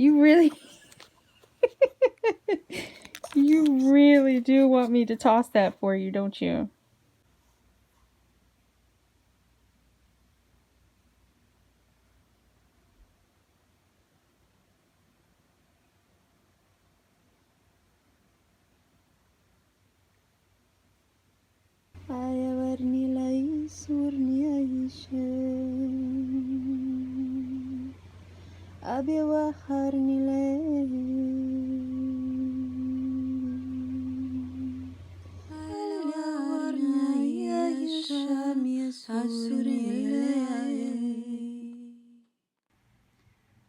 You really, you really do want me to toss that for you, don't you?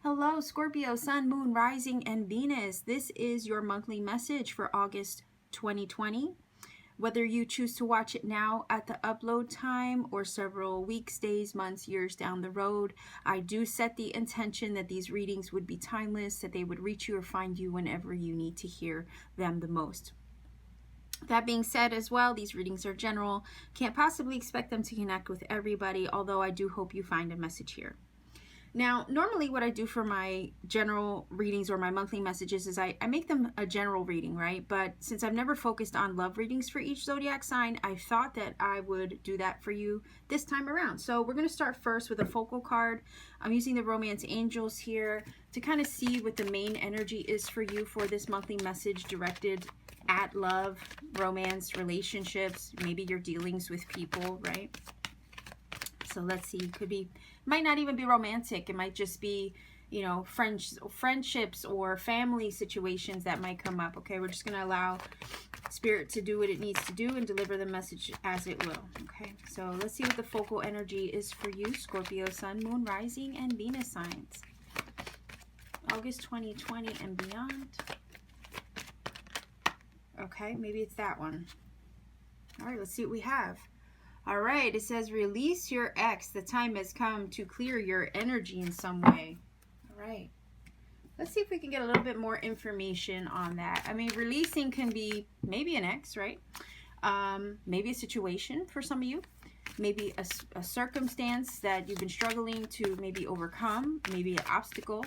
Hello, Scorpio, Sun, Moon, Rising, and Venus. This is your monthly message for August 2020. Whether you choose to watch it now at the upload time or several weeks, days, months, years down the road, I do set the intention that these readings would be timeless, that they would reach you or find you whenever you need to hear them the most. That being said as well, these readings are general. Can't possibly expect them to connect with everybody, although I do hope you find a message here. Now, normally what I do for my general readings or my monthly messages is I make them a general reading, right? But since I've never focused on love readings for each zodiac sign, I thought that I would do that for you this time around. So we're going to start first with a focal card. I'm using the Romance Angels here to kind of see what the main energy is for you for this monthly message directed at love, romance, relationships, maybe your dealings with people, right? So let's see, could be, might not even be romantic. It might just be, you know, friendships or family situations that might come up. Okay, we're just going to allow Spirit to do what it needs to do and deliver the message as it will. Okay, so let's see what the focal energy is for you, Scorpio, Sun, Moon, Rising, and Venus signs. August 2020 and beyond. Okay, maybe it's that one. All right, let's see what we have. All right, it says release your ex. The time has come to clear your energy in some way. All right. Let's see if we can get a little bit more information on that. I mean, releasing can be maybe an ex, right? Maybe a situation for some of you. Maybe a circumstance that you've been struggling to maybe overcome. Maybe an obstacle.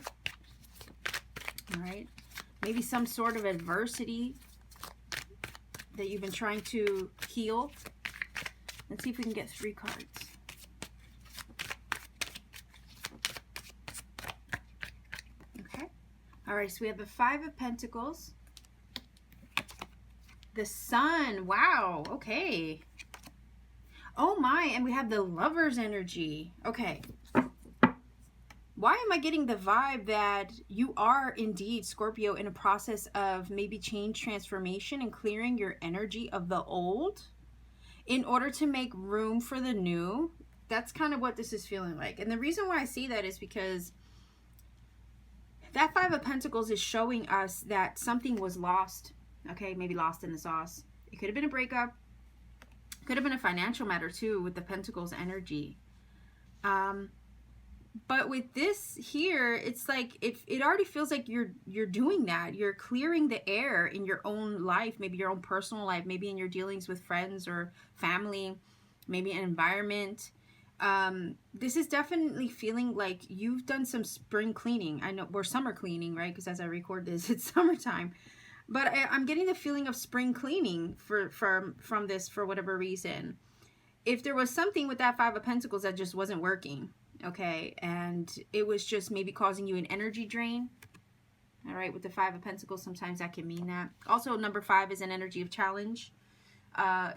All right. Maybe some sort of adversity that you've been trying to heal. Let's see if we can get 3 cards. Okay. All right, so we have the 5 of Pentacles. The Sun. Wow. Okay. Oh my, and we have the Lover's energy. Okay. Why am I getting the vibe that you are indeed, Scorpio, in a process of maybe change, transformation, and clearing your energy of the old in order to make room for the new? That's kind of what this is feeling like. And the reason why I see that is because that 5 of Pentacles is showing us that something was lost. Okay, maybe lost in the sauce. It could have been a breakup. Could have been a financial matter too with the Pentacles energy. But with this here, it's like it already feels like you're doing that. You're clearing the air in your own life, maybe your own personal life, maybe in your dealings with friends or family, maybe an environment. This is definitely feeling like you've done some spring cleaning. I know we're summer cleaning, right? Because as I record this, it's summertime. But I'm getting the feeling of spring cleaning from this for whatever reason. If there was something with that 5 of Pentacles that just wasn't working, okay, and it was just maybe causing you an energy drain. All right, with the 5 of Pentacles, sometimes that can mean that. Also, number 5 is an energy of challenge.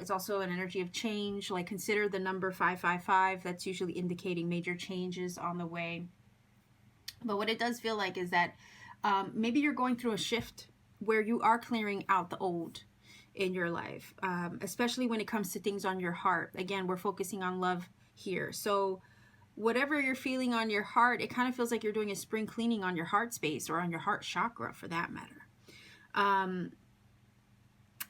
It's also an energy of change. Like, consider the number 555. That's usually indicating major changes on the way. But what it does feel like is that maybe you're going through a shift where you are clearing out the old in your life, especially when it comes to things on your heart. Again, we're focusing on love here. So whatever you're feeling on your heart, it kind of feels like you're doing a spring cleaning on your heart space or on your heart chakra for that matter.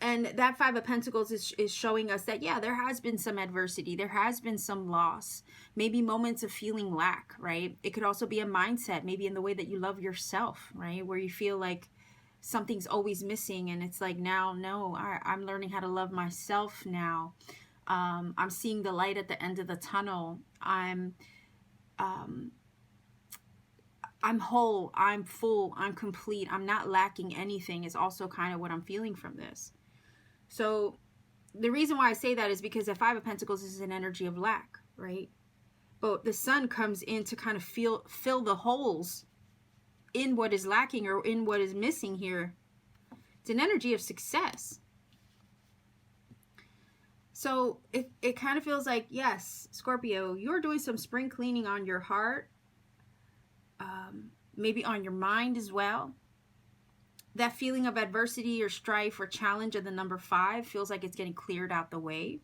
And that 5 of Pentacles is showing us that, yeah, there has been some adversity. There has been some loss. Maybe moments of feeling lack, right? It could also be a mindset, maybe in the way that you love yourself, right? Where you feel like something's always missing. And it's like, now, no, I'm learning how to love myself now. I'm seeing the light at the end of the tunnel. I'm whole, I'm full, I'm complete, I'm not lacking anything is also kind of what I'm feeling from this. So the reason why I say that is because the Five of Pentacles is an energy of lack, right? But the Sun comes in to kind of fill the holes in what is lacking or in what is missing here. It's an energy of success. So it kind of feels like, yes, Scorpio, you're doing some spring cleaning on your heart, maybe on your mind as well. That feeling of adversity or strife or challenge of the number 5 feels like it's getting cleared out the way.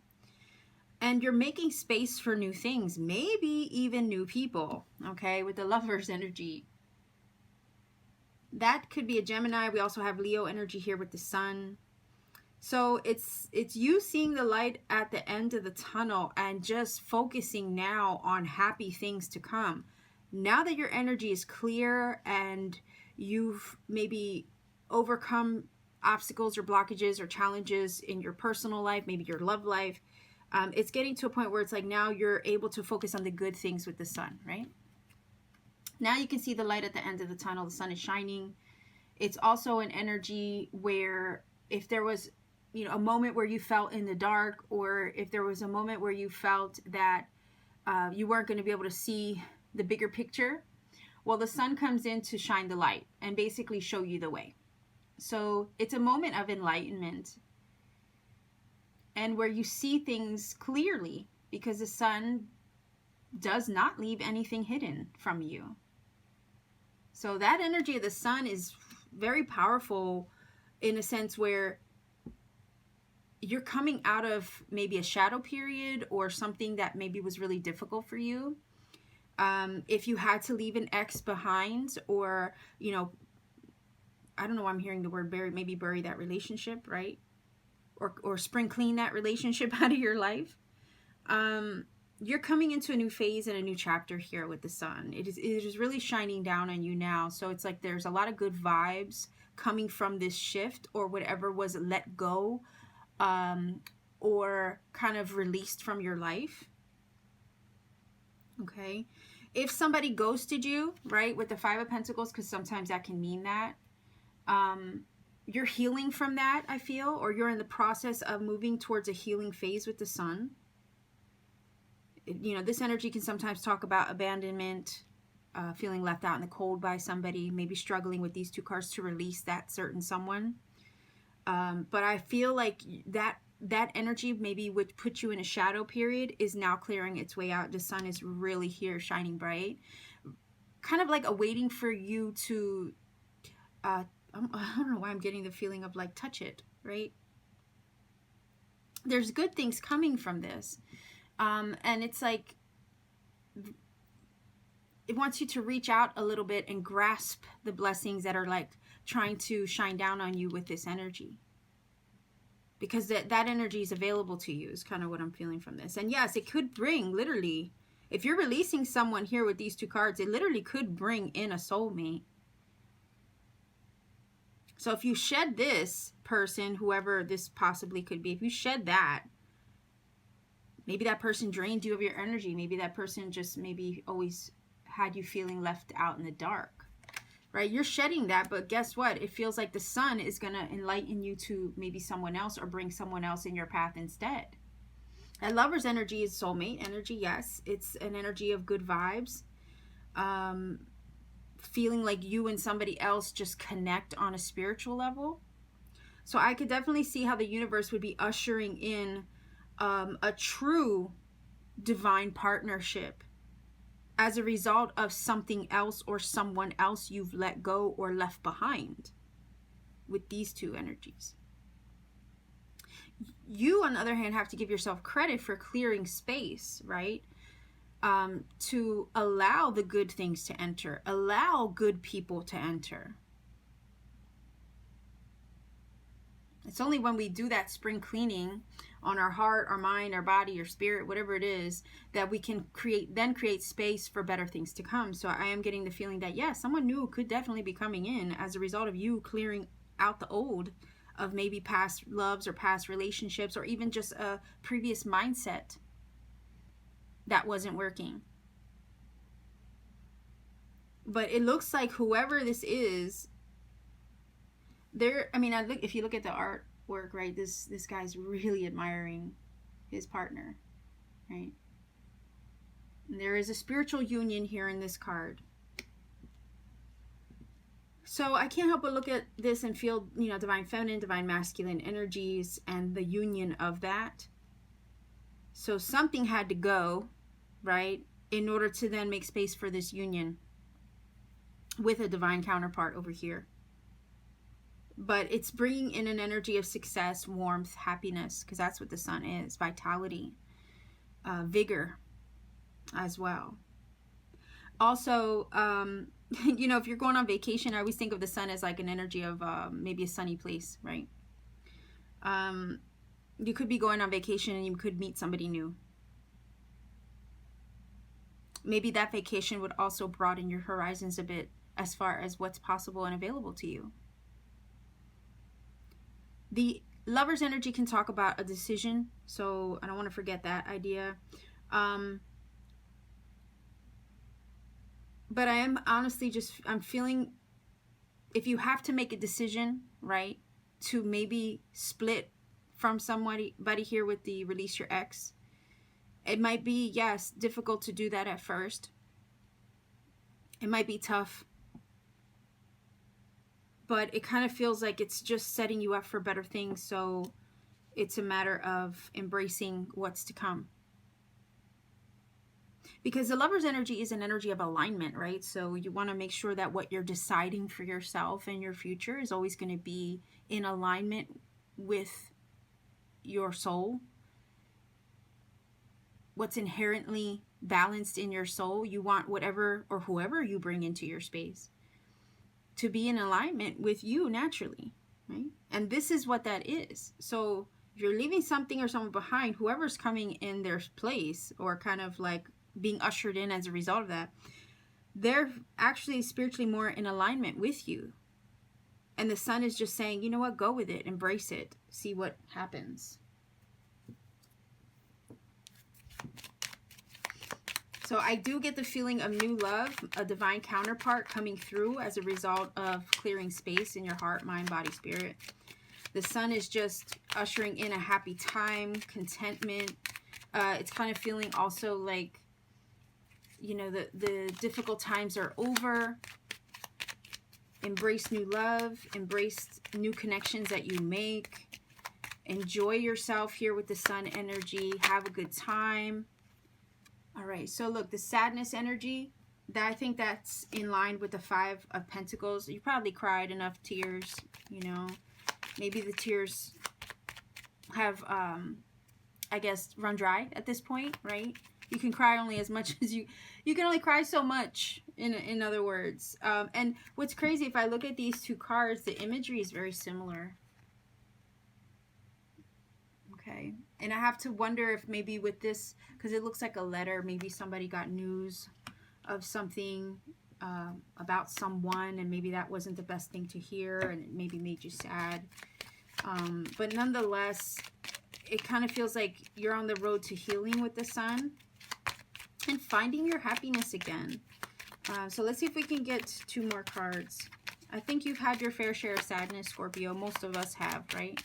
And you're making space for new things, maybe even new people, okay, with the Lover's energy. That could be a Gemini. We also have Leo energy here with the Sun. So it's you seeing the light at the end of the tunnel and just focusing now on happy things to come. Now that your energy is clear and you've maybe overcome obstacles or blockages or challenges in your personal life, maybe your love life, it's getting to a point where it's like now you're able to focus on the good things with the Sun, right? Now you can see the light at the end of the tunnel. The Sun is shining. It's also an energy where if there was, you know, a moment where you felt in the dark, or if there was a moment where you felt that you weren't going to be able to see the bigger picture, well, the Sun comes in to shine the light and basically show you the way. So it's a moment of enlightenment and where you see things clearly, because the Sun does not leave anything hidden from you. So that energy of the Sun is very powerful in a sense where you're coming out of maybe a shadow period or something that maybe was really difficult for you. If you had to leave an ex behind, or, you know, I don't know why I'm hearing the word bury, maybe bury that relationship, right? Or spring clean that relationship out of your life. You're coming into a new phase and a new chapter here with the Sun. It is really shining down on you now. So it's like there's a lot of good vibes coming from this shift, or whatever was let go, or kind of released from your life. Okay. If somebody ghosted you, right, with the Five of Pentacles, because sometimes that can mean that, you're healing from that, I feel, or you're in the process of moving towards a healing phase with the Sun. You know, this energy can sometimes talk about abandonment, feeling left out in the cold by somebody, maybe struggling with these two cards to release that certain someone. But I feel like that energy maybe would put you in a shadow period is now clearing its way out. The Sun is really here, shining bright, kind of like awaiting for you to, I don't know why I'm getting the feeling of like touch it, right? There's good things coming from this. And it's like, it wants you to reach out a little bit and grasp the blessings that are like trying to shine down on you with this energy. Because that energy is available to you is kind of what I'm feeling from this. And yes, it could bring, literally, if you're releasing someone here with these two cards, it literally could bring in a soulmate. So if you shed this person, whoever this possibly could be, if you shed that, maybe that person drained you of your energy. Maybe that person just maybe always had you feeling left out in the dark. Right? You're shedding that, but guess what? It feels like the Sun is going to enlighten you to maybe someone else, or bring someone else in your path instead. That Lover's energy is soulmate energy, yes. It's an energy of good vibes. Feeling like you and somebody else just connect on a spiritual level. So I could definitely see how the universe would be ushering in a true divine partnership as a result of something else or someone else you've let go or left behind with these two energies. You, on the other hand, have to give yourself credit for clearing space, right? To allow the good things to enter, allow good people to enter. It's only when we do that spring cleaning on our heart, our mind, our body, our spirit, whatever it is, that we can create space for better things to come. So I am getting the feeling that, yeah, someone new could definitely be coming in as a result of you clearing out the old of maybe past loves or past relationships, or even just a previous mindset that wasn't working. But it looks like whoever this is, I mean, if you look at the artwork, right, this guy's really admiring his partner, right? And there is a spiritual union here in this card. So I can't help but look at this and feel, you know, divine feminine, divine masculine energies and the union of that. So something had to go, right, in order to then make space for this union with a divine counterpart over here. But it's bringing in an energy of success, warmth, happiness, because that's what the sun is, vitality, vigor as well. Also, you know, if you're going on vacation, I always think of the sun as like an energy of maybe a sunny place, right? You could be going on vacation and you could meet somebody new. Maybe that vacation would also broaden your horizons a bit as far as what's possible and available to you. The Lover's energy can talk about a decision, so I don't want to forget that idea. But I am honestly I'm feeling, if you have to make a decision, right, to maybe split from somebody here with the release your ex, it might be, yes, difficult to do that at first. It might be tough. But it kind of feels like it's just setting you up for better things, so it's a matter of embracing what's to come. Because the Lover's energy is an energy of alignment, right? So you want to make sure that what you're deciding for yourself and your future is always going to be in alignment with your soul. What's inherently balanced in your soul. You want whatever or whoever you bring into your space to be in alignment with you naturally, right? And this is what that is. So if you're leaving something or someone behind, whoever's coming in their place or kind of like being ushered in as a result of that, they're actually spiritually more in alignment with you. And the sun is just saying, you know what, go with it, embrace it, see what happens. So I do get the feeling of new love, a divine counterpart coming through as a result of clearing space in your heart, mind, body, spirit. The sun is just ushering in a happy time, contentment. It's kind of feeling also like, you know, the difficult times are over. Embrace new love, embrace new connections that you make. Enjoy yourself here with the sun energy. Have a good time. All right, so look, the sadness energy, I think that's in line with the Five of Pentacles. You probably cried enough tears, you know. Maybe the tears have, I guess, run dry at this point, right? You can cry only as much as you can only cry so much, in other words. And what's crazy, if I look at these two cards, the imagery is very similar. Okay, and I have to wonder if maybe with this, because it looks like a letter, maybe somebody got news of something about someone, and maybe that wasn't the best thing to hear, and it maybe made you sad. But nonetheless, it kind of feels like you're on the road to healing with the sun and finding your happiness again. So let's see if we can get two more cards. I think you've had your fair share of sadness, Scorpio. Most of us have, right?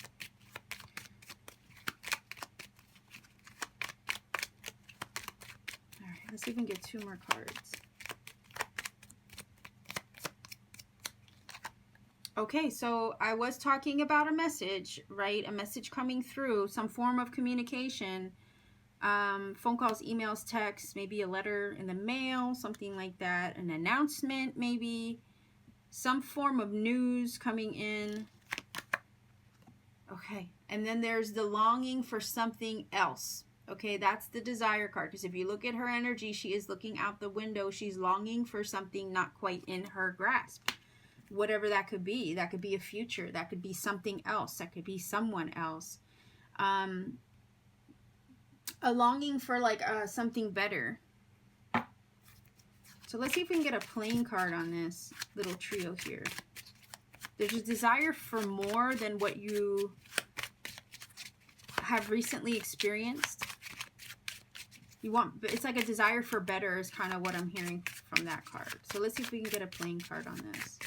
Let's see if we can get two more cards. Okay, so I was talking about a message, right? A message coming through, some form of communication. Phone calls, emails, texts, maybe a letter in the mail, something like that. An announcement, maybe. Some form of news coming in. Okay, and then there's the longing for something else. Okay, that's the desire card, because if you look at her energy, she is looking out the window. She's longing for something not quite in her grasp. Whatever that could be. That could be a future. That could be something else. That could be someone else. A longing for like something better. So let's see if we can get a playing card on this little trio here. There's a desire for more than what you have recently experienced. You want, it's like a desire for better is kind of what I'm hearing from that card. So let's see if we can get a playing card on this.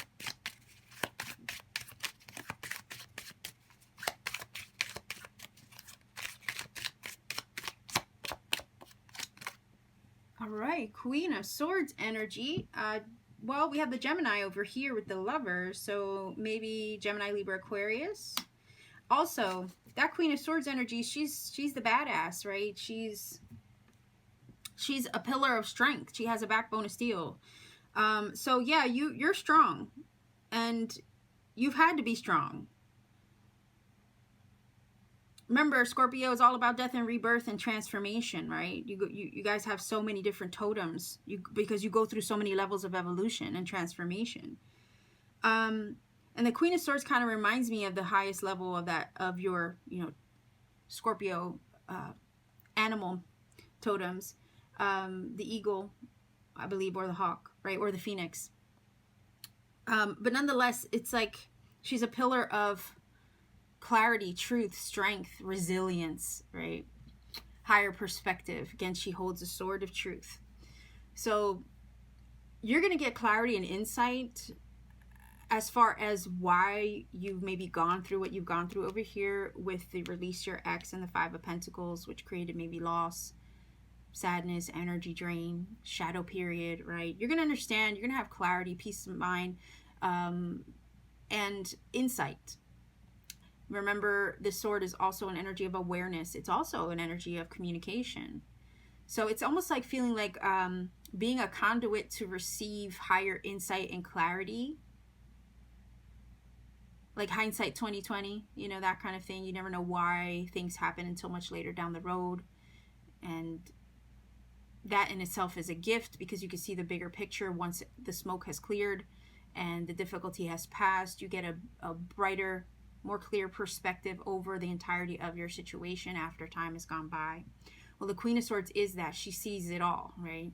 All right, Queen of Swords energy. Well, we have the Gemini over here with the Lovers, so maybe Gemini, Libra, Aquarius. Also, that Queen of Swords energy, she's the badass, right? She's a pillar of strength. She has a backbone of steel. So yeah, you're strong, and you've had to be strong. Remember, Scorpio is all about death and rebirth and transformation, right? You guys have so many different totems because you go through so many levels of evolution and transformation. And the Queen of Swords kind of reminds me of the highest level of your, Scorpio animal totems. The eagle, I believe, or the hawk, right? Or the phoenix. But nonetheless, it's like she's a pillar of clarity, truth, strength, resilience, right? Higher perspective. Again, she holds a sword of truth. So you're going to get clarity and insight as far as why you've maybe gone through what you've gone through over here with the release your ex and the Five of Pentacles, which created maybe loss, sadness, energy drain, shadow period, right? You're going to understand, you're going to have clarity, peace of mind, and insight. Remember, this sword is also an energy of awareness. It's also an energy of communication. So it's almost like feeling like being a conduit to receive higher insight and clarity. Like hindsight 2020, that kind of thing. You never know why things happen until much later down the road. And that in itself is a gift because you can see the bigger picture once the smoke has cleared and the difficulty has passed. You get a brighter, more clear perspective over the entirety of your situation after time has gone by. Well, the Queen of Swords is that. She sees it all, right?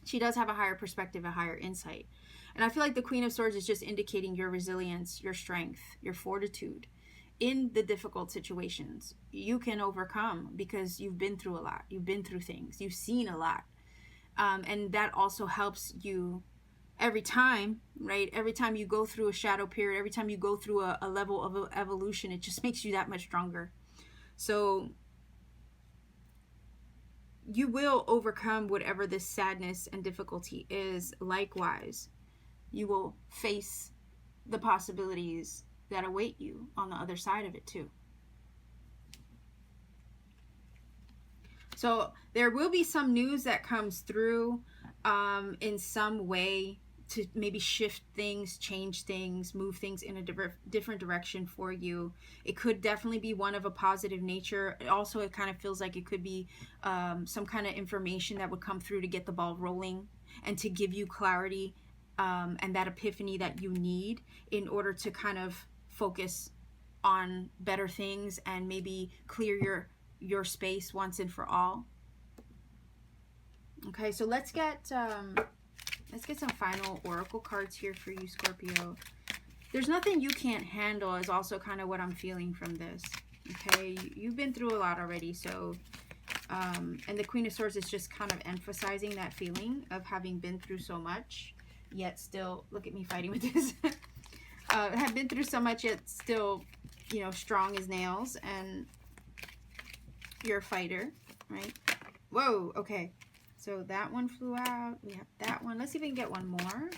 She does have a higher perspective, a higher insight. And I feel like the Queen of Swords is just indicating your resilience, your strength, your fortitude in the difficult situations. You can overcome because you've been through a lot. You've been through things. You've seen a lot. And that also helps you every time, right? Every time you go through a shadow period, every time you go through a level of evolution, it just makes you that much stronger. So you will overcome whatever this sadness and difficulty is. Likewise, you will face the possibilities that await you on the other side of it too. So there will be some news that comes through in some way to maybe shift things, change things, move things in a different direction for you. It could definitely be one of a positive nature. Also, it kind of feels like it could be some kind of information that would come through to get the ball rolling and to give you clarity and that epiphany that you need in order to kind of focus on better things and maybe clear your space once and for all. Okay, so let's get some final oracle cards here for you, Scorpio. There's nothing you can't handle is also kind of what I'm feeling from this. Okay, you've been through a lot already, so and the Queen of Swords is just kind of emphasizing that feeling of having been through so much, yet still, look at me fighting with this, have been through so much, yet still, strong as nails, and you're a fighter, right? Whoa, okay. So that one flew out. We have that one. Let's see if we can get one more.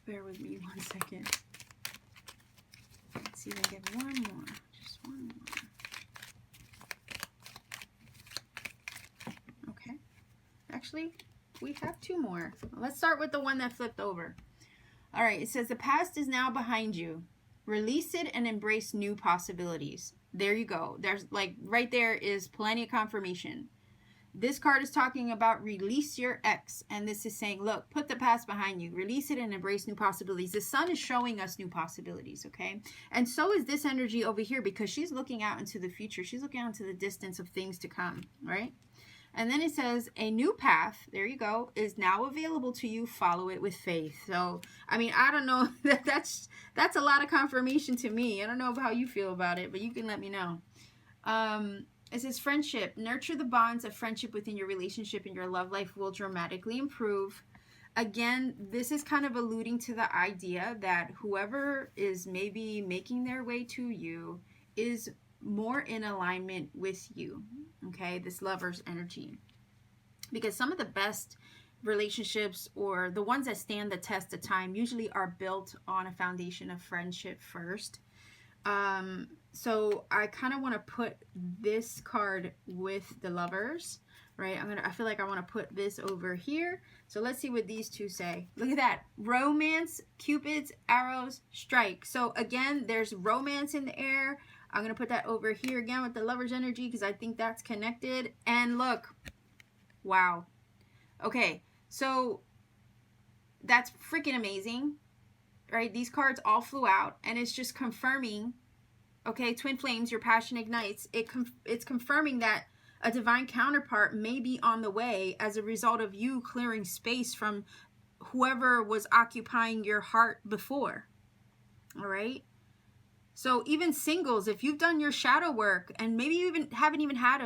Bear with me 1 second. Let's see if I get one more. Just one more. Okay. Actually, we have two more. Let's start with the one that flipped over. All right. It says, the past is now behind you. Release it and embrace new possibilities. There you go. There's like right there is plenty of confirmation. This card is talking about release your ex. And this is saying, look, put the past behind you. Release it and embrace new possibilities. The sun is showing us new possibilities, okay? And so is this energy over here because she's looking out into the future. She's looking out into the distance of things to come, right? And then it says, a new path, there you go, is now available to you. Follow it with faith. So, I mean, I don't know. That's a lot of confirmation to me. I don't know how you feel about it, but you can let me know. It says friendship. Nurture the bonds of friendship within your relationship, and your love life will dramatically improve. Again, this is kind of alluding to the idea that whoever is maybe making their way to you is more in alignment with you. Okay, this lover's energy. Because some of the best relationships, or the ones that stand the test of time, usually are built on a foundation of friendship first. So I kind of want to put this card with the lovers, right? I feel like I want to put this over here. So let's see what these two say. Look at that. Romance, Cupid's arrows, strike. So again, there's romance in the air. I'm going to put that over here again with the lover's energy because I think that's connected. And look, wow. Okay, so that's freaking amazing, right? These cards all flew out, and it's just confirming, okay, twin flames, your passion ignites. It's confirming that a divine counterpart may be on the way as a result of you clearing space from whoever was occupying your heart before, all right? So even singles, if you've done your shadow work and maybe you haven't even had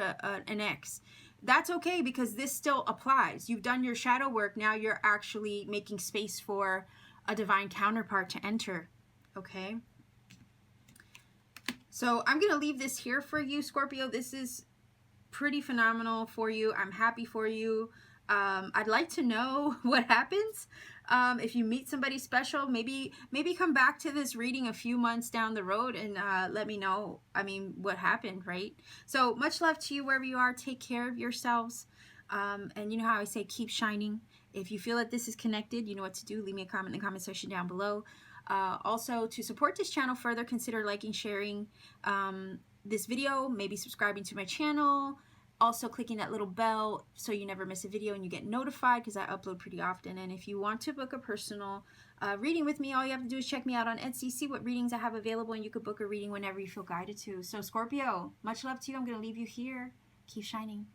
an ex, that's okay, because this still applies. You've done your shadow work. Now you're actually making space for a divine counterpart to enter, okay? So I'm going to leave this here for you, Scorpio. This is pretty phenomenal for you. I'm happy for you. I'd like to know what happens. If you meet somebody special, maybe come back to this reading a few months down the road and let me know, what happened, right? So much love to you wherever you are. Take care of yourselves. And you know how I say, keep shining. If you feel that this is connected, you know what to do. Leave me a comment in the comment section down below. Also, to support this channel further, consider liking, sharing this video, maybe subscribing to my channel. Also clicking that little bell so you never miss a video and you get notified, because I upload pretty often. And if you want to book a personal reading with me, all you have to do is check me out on Etsy, see what readings I have available, and you could book a reading whenever you feel guided to. So Scorpio, much love to you. I'm going to leave you here. Keep shining.